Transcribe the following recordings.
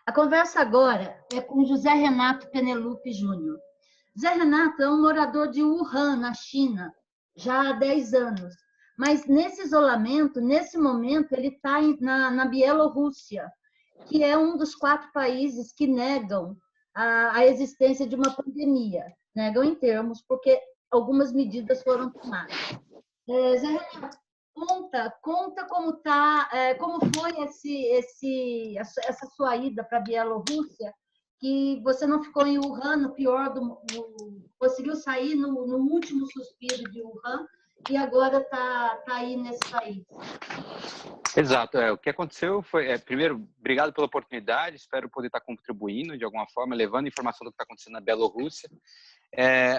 A conversa agora é com José Renato Penelope Júnior. José Renato é um morador de Wuhan, na China, já há 10 anos. Mas nesse isolamento, nesse momento, ele está na Bielorrússia, que é um dos 4 países que negam a existência de uma pandemia. Negam em termos, porque algumas medidas foram tomadas. Zé Renato, conta como foi essa sua ida para a Bielorrússia, que você não ficou em Wuhan, no pior conseguiu sair no último suspiro de Wuhan e agora está aí nesse país. Exato. O que aconteceu foi, primeiro, obrigado pela oportunidade, espero poder estar contribuindo de alguma forma, levando informação do que está acontecendo na Bielorrússia.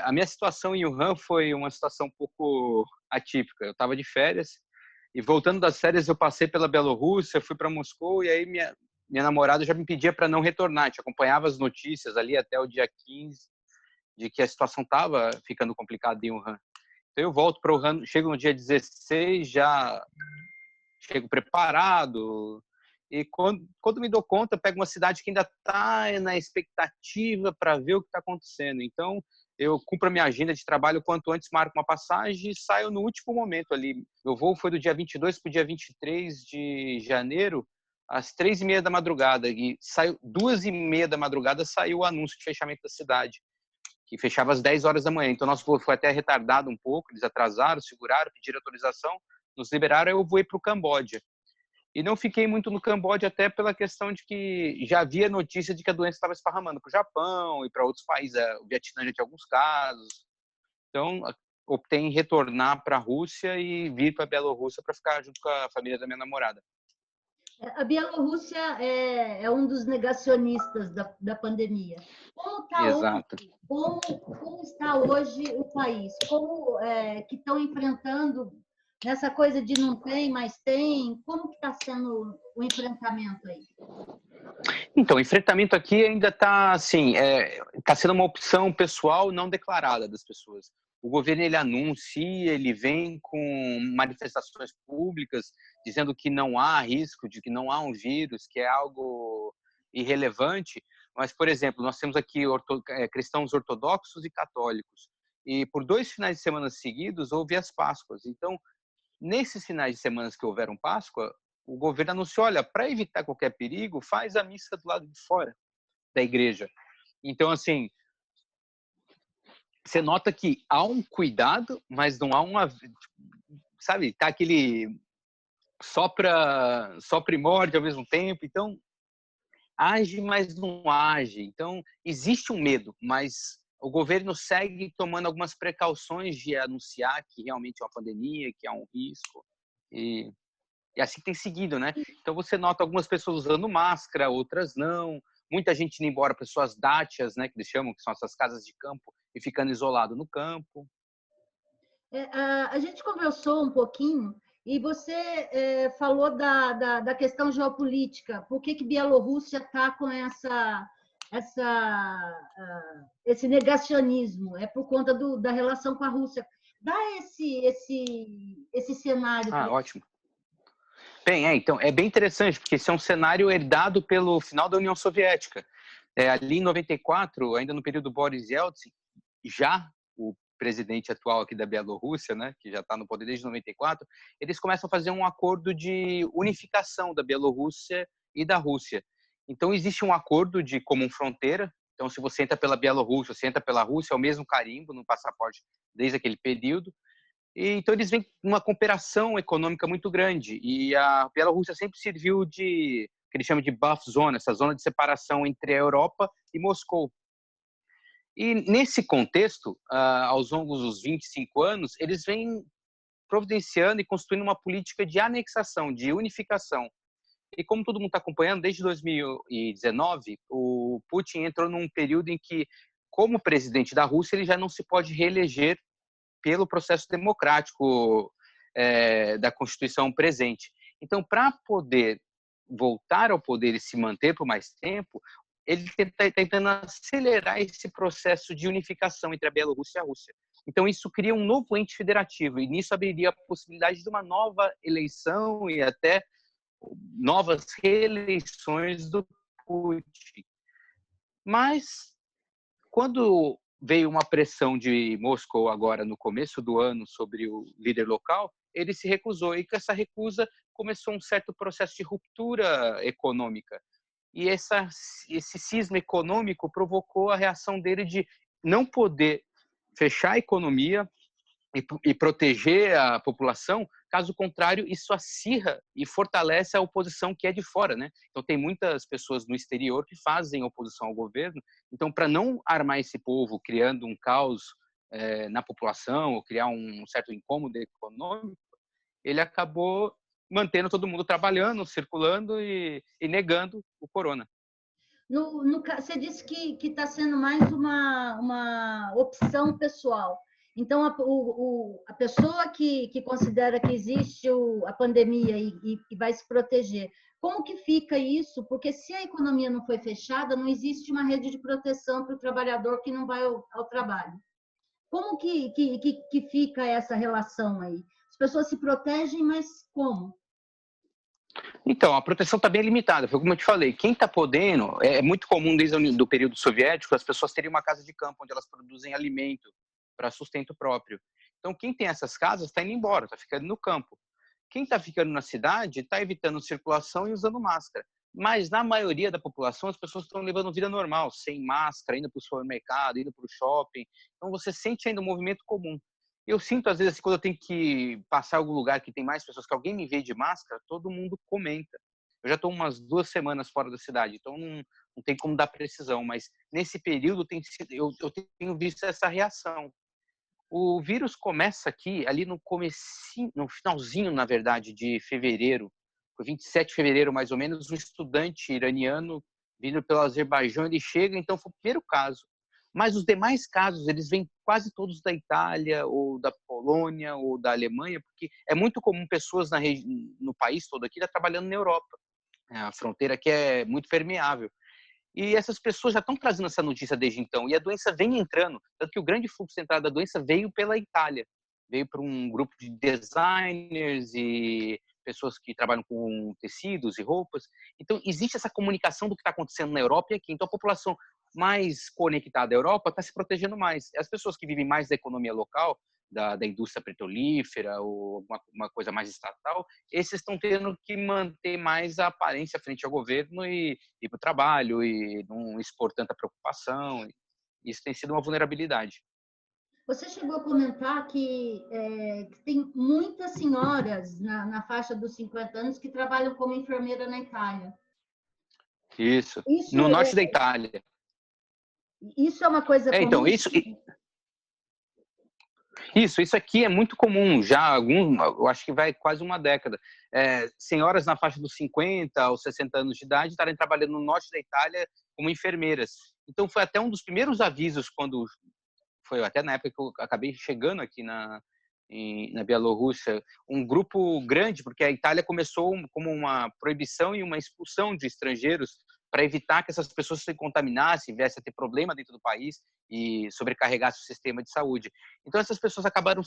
A minha situação em Wuhan foi uma situação um pouco atípica. Eu estava de férias e, voltando das férias, eu passei pela Bielorrússia, fui para Moscou e aí minha namorada já me pedia para não retornar. A gente acompanhava as notícias ali até o dia 15 de que a situação estava ficando complicada em Wuhan. Então eu volto para Wuhan, chego no dia 16, já chego preparado. E quando me dou conta, eu pego uma cidade que ainda está na expectativa para ver o que está acontecendo. Então, eu cumpro a minha agenda de trabalho quanto antes, marco uma passagem e saio no último momento ali. Meu voo foi do dia 22 para o dia 23 de janeiro, às 3h30 da madrugada. E saiu 2h30 da madrugada, saiu o anúncio de fechamento da cidade, que fechava às 10 horas da manhã. Então, nosso voo foi até retardado um pouco, eles atrasaram, seguraram, pediram autorização, nos liberaram, eu voei para o Camboja. E não fiquei muito no Camboja até pela questão de que já havia notícia de que a doença estava esparramando para o Japão e para outros países. O Vietnã já tinha alguns casos. Então, optei em retornar para a Rússia e vir para a Bielorrússia para ficar junto com a família da minha namorada. A Bielorrússia é um dos negacionistas da pandemia. Exato. Como está hoje o país? Como que estão enfrentando nessa coisa de não tem, mas tem? Como que está sendo o enfrentamento aí? Então, o enfrentamento aqui ainda está assim, está sendo uma opção pessoal não declarada das pessoas. O governo ele anuncia, ele vem com manifestações públicas dizendo que não há risco, de que não há um vírus, que é algo irrelevante. Mas, por exemplo, nós temos aqui cristãos ortodoxos e católicos. E por 2 finais de semana seguidos houve as Páscoas. Então, nesses finais de semana que houveram Páscoa, o governo anunciou, olha, para evitar qualquer perigo, faz a missa do lado de fora da igreja. Então, assim, você nota que há um cuidado, mas não há uma... Sabe, tá aquele sopra e morde ao mesmo tempo. Então, age, mas não age. Então, existe um medo, mas o governo segue tomando algumas precauções de anunciar que realmente é uma pandemia, que há um risco. E assim tem seguido, né? Então você nota algumas pessoas usando máscara, outras não. Muita gente indo embora para suas dátias, né? Que eles chamam, que são essas casas de campo, e ficando isolado no campo. A gente conversou um pouquinho e você falou da questão geopolítica. Por que Bielorrússia está com esse negacionismo? É por conta da relação com a Rússia. Dá esse cenário. Ótimo. Bem, então, é bem interessante, porque esse é um cenário herdado pelo final da União Soviética. Ali em 94, ainda no período Boris Yeltsin, já o presidente atual aqui da Bielorrússia, né, que já está no poder desde 94, eles começam a fazer um acordo de unificação da Bielorrússia e da Rússia. Então, existe um acordo de comum fronteira. Então, se você entra pela Bielorrússia, você entra pela Rússia, é o mesmo carimbo no passaporte desde aquele período. Então, eles vêm com uma cooperação econômica muito grande. E a Bielorrússia sempre serviu de, que eles chamam de buffer zone, essa zona de separação entre a Europa e Moscou. E nesse contexto, aos longos dos 25 anos, eles vêm providenciando e construindo uma política de anexação, de unificação. E como todo mundo está acompanhando, desde 2019, o Putin entrou num período em que, como presidente da Rússia, ele já não se pode reeleger pelo processo democrático da Constituição presente. Então, para poder voltar ao poder e se manter por mais tempo, ele está tentando acelerar esse processo de unificação entre a Bielorrússia e a Rússia. Então, isso cria um novo ente federativo, e nisso abriria a possibilidade de uma nova eleição e até novas reeleições do Putin. Mas, quando veio uma pressão de Moscou agora no começo do ano sobre o líder local, ele se recusou. E com essa recusa começou um certo processo de ruptura econômica. E esse cisma econômico provocou a reação dele de não poder fechar a economia e proteger a população. Caso contrário, isso acirra e fortalece a oposição que é de fora, né? Então, tem muitas pessoas no exterior que fazem oposição ao governo. Então, para não armar esse povo, criando um caos na população, ou criar um certo incômodo econômico, ele acabou mantendo todo mundo trabalhando, circulando e negando o corona. Você disse que está sendo mais uma opção pessoal. Então, a pessoa que considera que existe a pandemia e vai se proteger, como que fica isso? Porque se a economia não foi fechada, não existe uma rede de proteção para o trabalhador que não vai ao trabalho. Como que fica essa relação aí? As pessoas se protegem, mas como? Então, a proteção está bem limitada. Foi como eu te falei, quem está podendo, é muito comum desde o período soviético, as pessoas terem uma casa de campo onde elas produzem alimento para sustento próprio. Então, quem tem essas casas está indo embora, está ficando no campo. Quem está ficando na cidade está evitando circulação e usando máscara. Mas, na maioria da população, as pessoas estão levando vida normal, sem máscara, indo para o supermercado, indo para o shopping. Então, você sente ainda um movimento comum. Eu sinto, às vezes, assim, quando eu tenho que passar em algum lugar que tem mais pessoas, que alguém me vê de máscara, todo mundo comenta. Eu já estou umas 2 semanas fora da cidade, então não tem como dar precisão, mas nesse período eu tenho visto essa reação. O vírus começa aqui, ali no comecinho, no finalzinho, na verdade, de fevereiro, foi 27 de fevereiro, mais ou menos, um estudante iraniano vindo pelo Azerbaijão, ele chega, então foi o primeiro caso. Mas os demais casos, eles vêm quase todos da Itália, ou da Polônia, ou da Alemanha, porque é muito comum pessoas no país todo aqui estar trabalhando na Europa. A fronteira aqui é muito permeável. E essas pessoas já estão trazendo essa notícia desde então. E a doença vem entrando. Tanto que o grande fluxo de entrada da doença veio pela Itália. Veio por um grupo de designers e pessoas que trabalham com tecidos e roupas. Então, existe essa comunicação do que está acontecendo na Europa e aqui. Então, a população mais conectada à Europa está se protegendo mais. As pessoas que vivem mais da economia local, da indústria petrolífera ou uma coisa mais estatal, esses estão tendo que manter mais a aparência frente ao governo e ir para o trabalho e não expor tanta preocupação. Isso tem sido uma vulnerabilidade. Você chegou a comentar que tem muitas senhoras na faixa dos 50 anos que trabalham como enfermeira na Itália. Isso. Isso No norte da Itália. Isso é uma coisa comum? Então, isso aqui é muito comum, já eu acho que vai quase uma década. Senhoras na faixa dos 50 aos 60 anos de idade estarem trabalhando no norte da Itália como enfermeiras. Então, foi até um dos primeiros avisos, quando foi até na época que eu acabei chegando aqui na Bielorrússia, um grupo grande, porque a Itália começou como uma proibição e uma expulsão de estrangeiros para evitar que essas pessoas se contaminassem, viessem a ter problema dentro do país e sobrecarregasse o sistema de saúde. Então, essas pessoas acabaram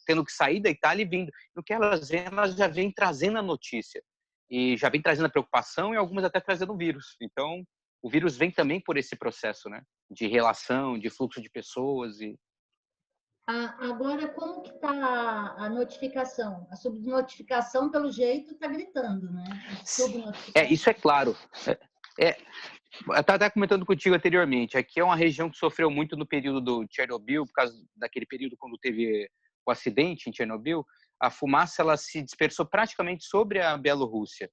tendo que sair da Itália e vindo. No que elas vêm, elas já vêm trazendo a notícia. E já vêm trazendo a preocupação e algumas até trazendo o vírus. Então, o vírus vem também por esse processo, né? De relação, de fluxo de pessoas. Agora, como que está a notificação? A subnotificação, pelo jeito, está gritando, né? Isso é claro. Eu estava até comentando contigo anteriormente. Aqui é uma região que sofreu muito no período do Chernobyl, por causa daquele período quando teve o acidente em Chernobyl. A fumaça ela se dispersou praticamente sobre a Bielorrússia.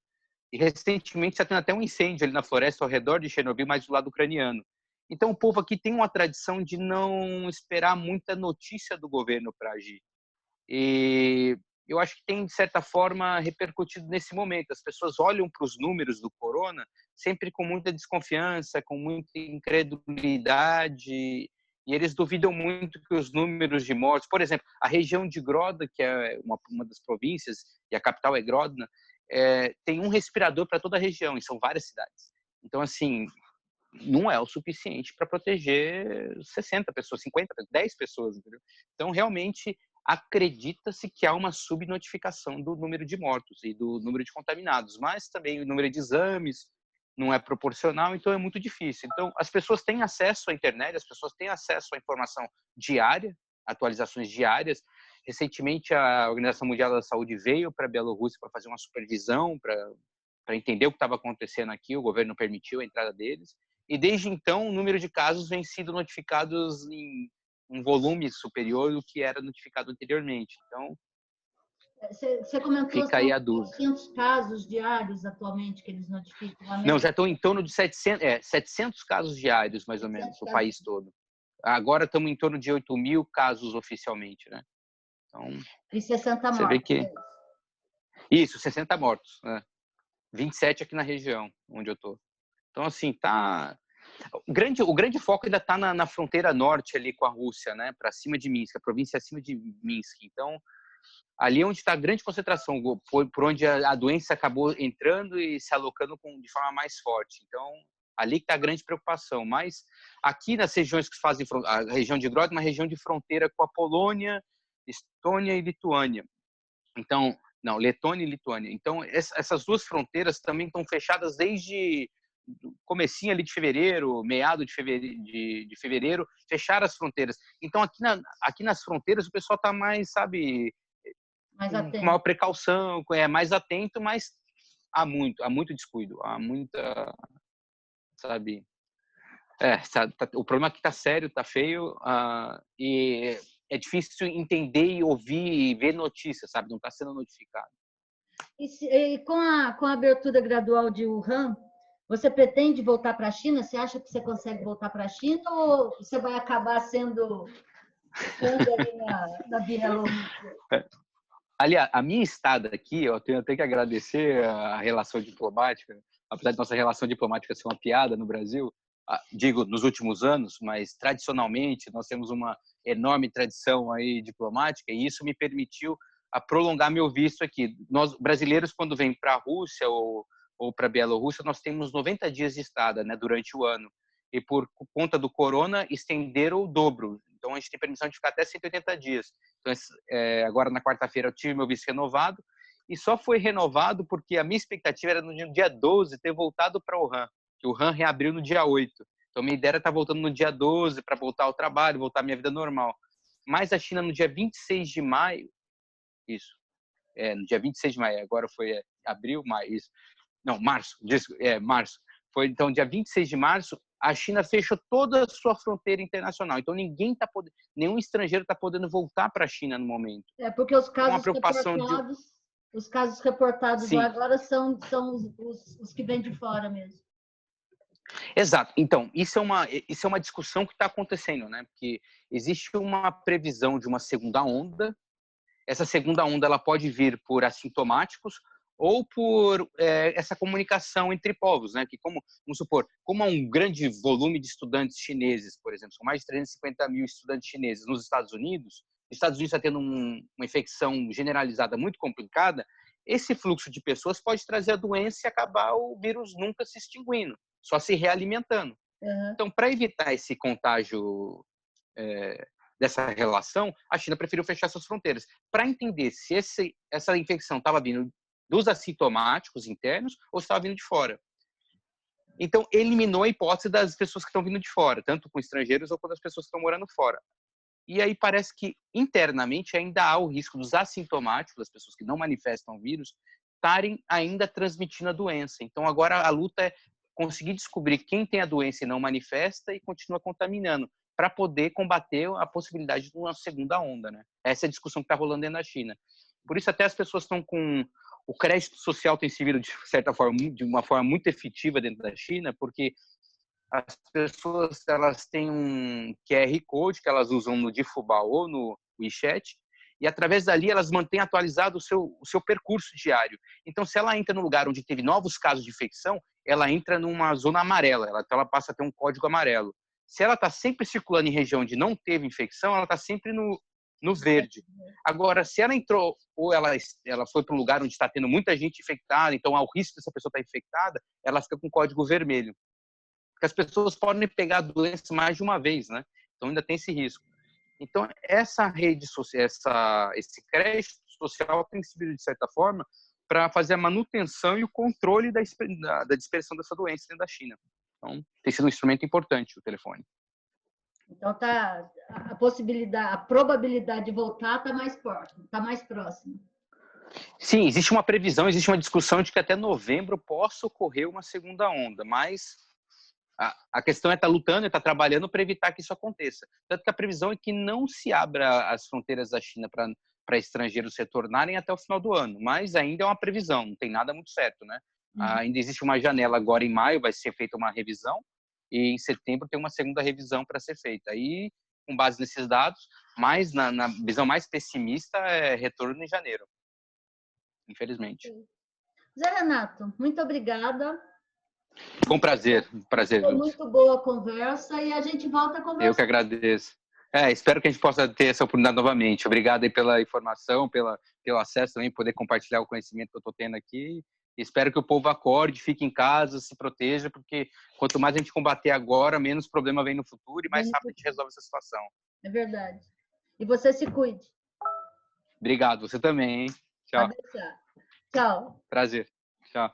E recentemente está tendo até um incêndio ali na floresta ao redor de Chernobyl, mais do lado ucraniano. Então o povo aqui tem uma tradição de não esperar muita notícia do governo para agir. E eu acho que tem, de certa forma, repercutido nesse momento. As pessoas olham para os números do corona sempre com muita desconfiança, com muita incredulidade, e eles duvidam muito que os números de mortes... Por exemplo, a região de Grodno, que é uma das províncias, e a capital é Grodno, tem um respirador para toda a região, e são várias cidades. Então, assim, não é o suficiente para proteger 60 pessoas, 50, 10 pessoas, entendeu? Então, realmente, acredita-se que há uma subnotificação do número de mortos e do número de contaminados, mas também o número de exames não é proporcional, então é muito difícil. Então, as pessoas têm acesso à internet, as pessoas têm acesso à informação diária, atualizações diárias. Recentemente, a Organização Mundial da Saúde veio para a Bielorrússia para fazer uma supervisão, para entender o que estava acontecendo aqui, o governo permitiu a entrada deles. E desde então, o número de casos vem sido notificados em um volume superior do que era notificado anteriormente. Então, você comentou fica aí a dúvida. 700 casos diários atualmente que eles notificam. Não, já estão em torno de 700 casos diários, mais ou menos, no país todo. Agora estamos em torno de 8.000 casos oficialmente, né? Então, e 60 você mortos. vê que... Isso, 60 mortos, né? 27 aqui na região onde eu estou. Então, assim, tá... O grande foco ainda está na fronteira norte ali com a Rússia, né? Para cima de Minsk, a província acima de Minsk. Então, ali é onde está a grande concentração, por onde a doença acabou entrando e se alocando de forma mais forte. Então, ali que está a grande preocupação. Mas aqui nas regiões que fazem a região de Grodno, uma região de fronteira com a Polônia, Estônia e Lituânia. Então, não, Letônia e Lituânia. Então, essas duas fronteiras também estão fechadas desde comecinho ali de fevereiro, meado de fevereiro, fecharam as fronteiras. Então, aqui nas fronteiras, o pessoal está mais, sabe, com maior precaução, mais atento, mas há muito descuido, há muita, sabe... o problema aqui está sério, está feio, e é difícil entender e ouvir e ver notícias, sabe? Não está sendo notificado. E com a abertura gradual de Wuhan, você pretende voltar para a China? Você acha que você consegue voltar para a China ou você vai acabar sendo ali na Bielorrússia? Aliás, a minha estada aqui, eu tenho até que agradecer a relação diplomática, apesar de nossa relação diplomática ser uma piada no Brasil, digo, nos últimos anos, mas tradicionalmente nós temos uma enorme tradição aí diplomática e isso me permitiu prolongar meu visto aqui. Nós, brasileiros, quando vêm para a Rússia ou para a Bielorrússia, nós temos 90 dias de estada, né, durante o ano. E por conta do corona, estenderam o dobro. Então, a gente tem permissão de ficar até 180 dias. Então, agora, na quarta-feira, eu tive meu visto renovado e só foi renovado porque a minha expectativa era no dia 12 ter voltado para Wuhan, que o Wuhan reabriu no dia 8. Então, minha ideia era estar voltando no dia 12 para voltar ao trabalho, voltar à minha vida normal. Mas a China, no dia 26 de maio, isso, no dia 26 de maio, agora foi abril, maio, isso. Não, março, março. Foi, então, dia 26 de março, a China fechou toda a sua fronteira internacional. Então, nenhum estrangeiro está podendo voltar para a China no momento. Porque os casos reportados lá agora são os que vêm de fora mesmo. Exato. Então, isso é uma discussão que está acontecendo, né? Porque existe uma previsão de uma segunda onda. Essa segunda onda ela pode vir por assintomáticos ou por essa comunicação entre povos, né? Que vamos supor, como há um grande volume de estudantes chineses, por exemplo, são mais de 350 mil estudantes chineses nos Estados Unidos está tendo uma infecção generalizada muito complicada, esse fluxo de pessoas pode trazer a doença e acabar o vírus nunca se extinguindo, só se realimentando. Uhum. Então, para evitar esse contágio dessa relação, a China preferiu fechar suas fronteiras para entender se essa infecção estava vindo dos assintomáticos internos ou estava vindo de fora. Então, eliminou a hipótese das pessoas que estão vindo de fora, tanto com estrangeiros ou com as pessoas que estão morando fora. E aí parece que internamente ainda há o risco dos assintomáticos, das pessoas que não manifestam o vírus, estarem ainda transmitindo a doença. Então, agora a luta é conseguir descobrir quem tem a doença e não manifesta e continua contaminando, para poder combater a possibilidade de uma segunda onda, né? Essa é a discussão que está rolando dentro da China. Por isso até as pessoas estão com... O crédito social tem servido, de certa forma, de uma forma muito efetiva dentro da China, porque as pessoas elas têm um QR Code que elas usam no Difubal ou no WeChat, e através dali elas mantêm atualizado o seu percurso diário. Então, se ela entra num lugar onde teve novos casos de infecção, ela entra numa zona amarela, então ela passa a ter um código amarelo. Se ela está sempre circulando em região onde não teve infecção, ela está sempre no verde. Agora, se ela entrou ou ela foi para um lugar onde está tendo muita gente infectada, então há o risco dessa pessoa estar infectada, ela fica com código vermelho. Porque as pessoas podem pegar a doença mais de uma vez, né? Então ainda tem esse risco. Então essa rede social, esse crédito social tem sido, de certa forma, para fazer a manutenção e o controle da dispersão dessa doença dentro da China. Então, tem sido um instrumento importante o telefone. Então, a probabilidade de voltar está mais próxima, está mais próxima. Sim, existe uma previsão, existe uma discussão de que até novembro possa ocorrer uma segunda onda, mas a questão é estar lutando e estar trabalhando para evitar que isso aconteça. Tanto que a previsão é que não se abra as fronteiras da China para estrangeiros retornarem até o final do ano, mas ainda é uma previsão, não tem nada muito certo, né? Ainda existe uma janela agora em maio, vai ser feita uma revisão, e em setembro tem uma segunda revisão para ser feita. Aí, com base nesses dados, mas na visão mais pessimista é retorno em janeiro, infelizmente. Zé Renato, muito obrigada. Foi um prazer, Foi muito boa a conversa e a gente volta a conversar. Eu que agradeço. Espero que a gente possa ter essa oportunidade novamente. Obrigado aí pela informação, pelo acesso também, poder compartilhar o conhecimento que eu estou tendo aqui. Espero que o povo acorde, fique em casa, se proteja, porque quanto mais a gente combater agora, menos problema vem no futuro e mais rápido a gente resolve essa situação. É verdade. E você se cuide. Obrigado, você também, hein? Tchau. Tchau. Prazer. Tchau.